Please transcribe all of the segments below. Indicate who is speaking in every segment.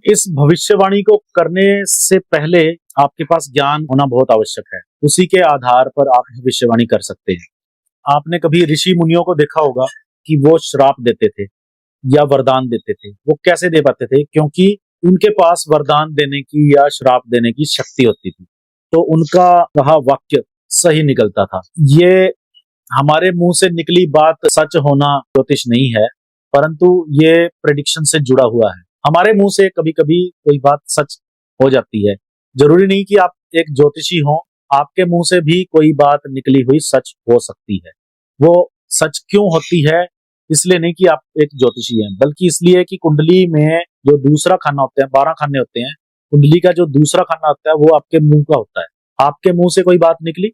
Speaker 1: इस भविष्यवाणी को करने से पहले आपके पास ज्ञान होना बहुत आवश्यक है। उसी के आधार पर आप भविष्यवाणी कर सकते हैं। आपने कभी ऋषि मुनियों को देखा होगा कि वो श्राप देते थे या वरदान देते थे। वो कैसे दे पाते थे? क्योंकि उनके पास वरदान देने की या श्राप देने की शक्ति होती थी, तो उनका कहा वाक्य सही निकलता था। ये हमारे मुंह से निकली बात सच होना ज्योतिष नहीं है, परंतु ये प्रेडिक्शन से जुड़ा हुआ है। हमारे मुंह से कभी कभी कोई बात सच हो जाती है। जरूरी नहीं कि आप एक ज्योतिषी हो, आपके मुंह से भी कोई बात निकली हुई सच हो सकती है। वो सच क्यों होती है? इसलिए नहीं कि आप एक ज्योतिषी हैं, बल्कि इसलिए कि कुंडली में जो दूसरा खाना होता है, 12 खाने होते हैं, कुंडली का जो दूसरा खाना होता है वो आपके मुंह का होता है। आपके मुंह से कोई बात निकली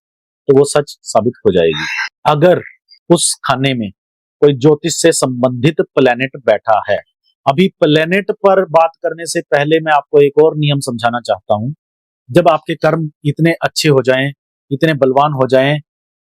Speaker 1: तो वो सच साबित हो जाएगी। अगर उस खाने में कोई ज्योतिष से संबंधित प्लेनेट बैठा है। अभी प्लेनेट पर बात करने से पहले मैं आपको एक और नियम समझाना चाहता हूं। जब आपके कर्म इतने अच्छे हो जाएं, इतने बलवान हो जाएं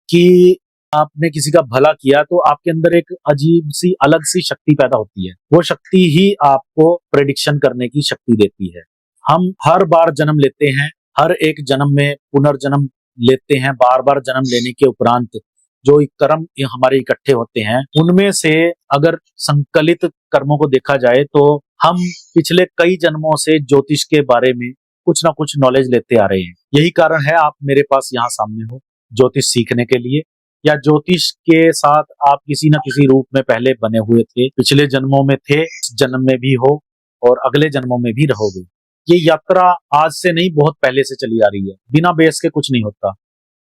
Speaker 1: कि आपने किसी का भला किया, तो आपके अंदर एक अजीब सी अलग सी शक्ति पैदा होती है। वो शक्ति ही आपको प्रेडिक्शन करने की शक्ति देती है। हम हर बार जन्म लेते हैं, हर एक जन्म में पुनर्जन्म लेते हैं। बार बार जन्म लेने के उपरांत जो कर्म हमारे इकट्ठे होते हैं, उनमें से अगर संकलित कर्मों को देखा जाए तो हम पिछले कई जन्मों से ज्योतिष के बारे में कुछ ना कुछ नॉलेज लेते आ रहे हैं। यही कारण है आप मेरे पास यहाँ सामने हो ज्योतिष सीखने के लिए, या ज्योतिष के साथ आप किसी न किसी रूप में पहले बने हुए थे, पिछले जन्मों में थे, इस जन्म में भी हो और अगले जन्मों में भी रहोगे। ये यात्रा आज से नहीं, बहुत पहले से चली आ रही है। बिना बेस के कुछ नहीं होता।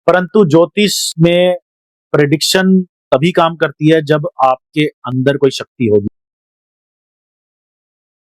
Speaker 1: परंतु ज्योतिष में प्रेडिक्शन तभी काम करती है जब आपके अंदर कोई शक्ति होगी।